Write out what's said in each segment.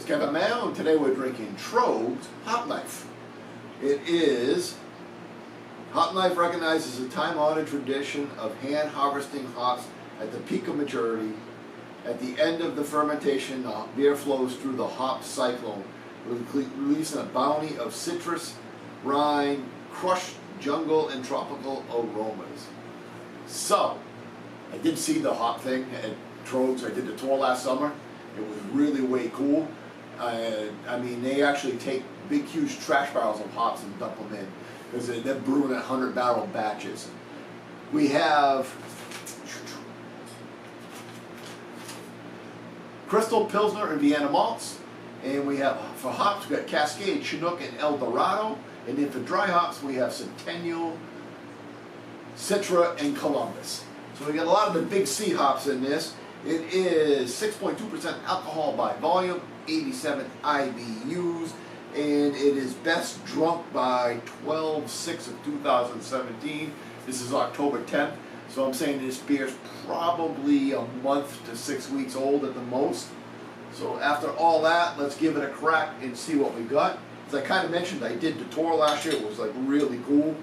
Kevin Mayo, and today we're drinking Troegs Hop Knife. It is, Hop Knife recognizes a time-honored tradition of hand-harvesting hops at the peak of maturity. At the end of the fermentation, the beer flows through the hop cyclone, releasing a bounty of citrus, rind, crushed jungle, and tropical aromas. So, I did see the hop thing at Troegs. I did the tour last summer. It was really way cool. I mean, they actually take big, huge trash barrels of hops and dump them in because they're brewing at 100-barrel batches. We have Crystal, Pilsner, and Vienna malts. And we have, for hops, we got Cascade, Chinook, and Dorado. And then for dry hops, we have Centennial, Citra, and Columbus. So we got a lot of the big C hops in this. It is 6.2% alcohol by volume, 87 IBUs, and it is best drunk by 12/6 of 2017. This is October 10th, so I'm saying this beer is probably a month to 6 weeks old at the most. So after all that, let's give it a crack and see what we got. As I kind of mentioned, I did the tour last year. It was like really cool.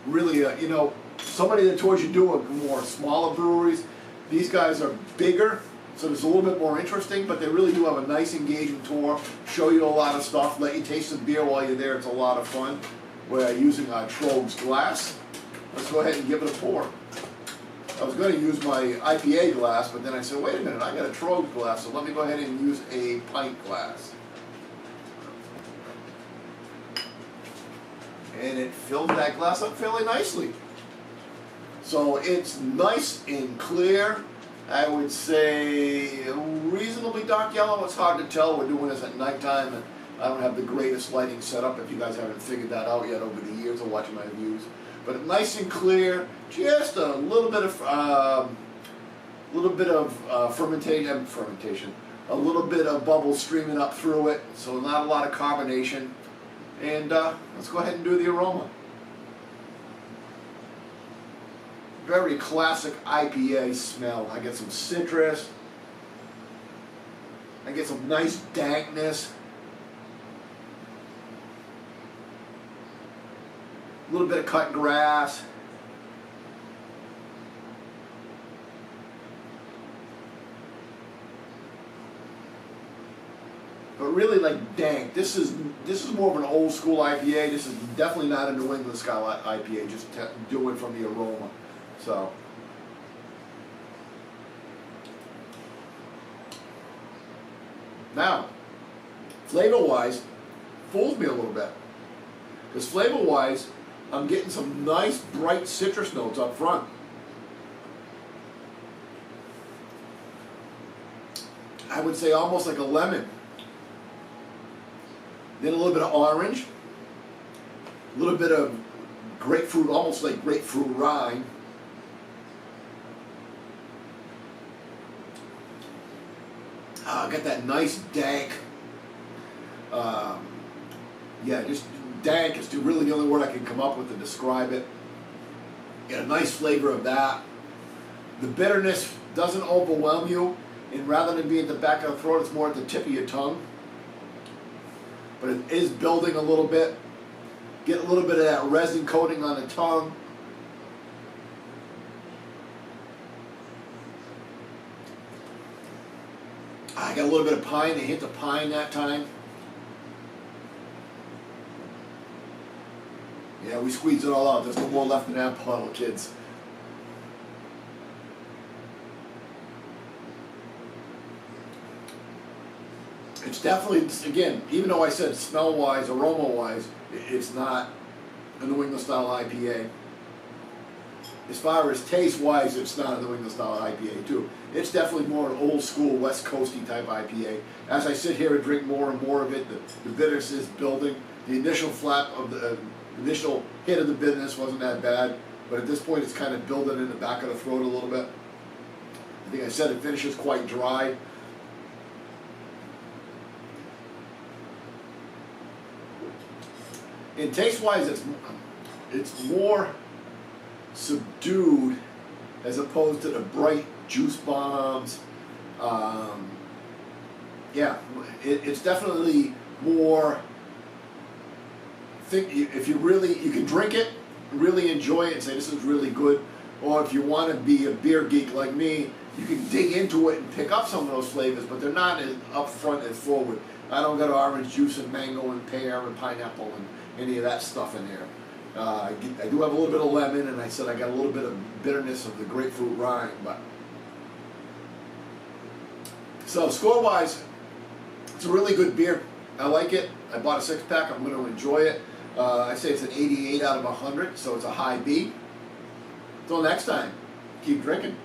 Really, you know, so many of the tours you do are more smaller breweries. These guys are bigger, so it's a little bit more interesting, but they really do have a nice engaging tour, show you a lot of stuff, let you taste the beer while you're there. It's a lot of fun. We're using our Troegs glass. Let's go ahead and give it a pour. I was going to use my IPA glass, but then I said, wait a minute, I got a Troegs glass, so let me go ahead and use a pint glass. And it fills that glass up fairly nicely. So it's nice and clear. I would say reasonably dark yellow. It's hard to tell. We're doing this at nighttime, and I don't have the greatest lighting setup if you guys haven't figured that out yet over the years of watching my reviews. But nice and clear. Just a little bit of fermentation, a little bit of bubbles streaming up through it. So not a lot of carbonation. And let's go ahead and do the aroma. Very classic IPA smell. I get some citrus. I get some nice dankness. A little bit of cut grass. But really like dank. This is more of an old school IPA. This is definitely not a New England style IPA. Just do it from the aroma. So now, flavor-wise, fools me a little bit. Because flavor-wise, I'm getting some nice bright citrus notes up front. I would say almost like a lemon. Then a little bit of orange, a little bit of grapefruit, almost like grapefruit rind. I got that nice dank, yeah, just dank is really the only word I can come up with to describe it. Get a nice flavor of that. The bitterness doesn't overwhelm you, and rather than being at the back of the throat, it's more at the tip of your tongue. But it is building a little bit. Get a little bit of that resin coating on the tongue. I got a little bit of pine, a hint of pine that time. Yeah, we squeezed it all out. There's no more left in that bottle, kids. It's definitely, again, even though I said smell-wise, aroma-wise, it's not a New England style IPA. As far as taste-wise, it's not a New England style IPA too. It's definitely more an old school West Coasty type IPA. As I sit here and drink more and more of it, the bitterness is building. The initial flap of the initial hit of the bitterness wasn't that bad, but at this point it's kind of building in the back of the throat a little bit. I think I said it finishes quite dry. And taste-wise, it's more subdued as opposed to the bright juice bombs Yeah, it's definitely more. If you can drink it, really enjoy it, and say this is really good. Or if you want to be a beer geek like me, you can dig into it and pick up some of those flavors, but they're not as upfront and forward. I don't got orange juice and mango and pear and pineapple and any of that stuff in there. I do have a little bit of lemon, and I said I got a little bit of bitterness of the grapefruit rind. But so score-wise, it's a really good beer. I like it. I bought a 6-pack. I'm going to enjoy it. I say it's an 88 out of 100, so it's a high B. Until next time, keep drinking.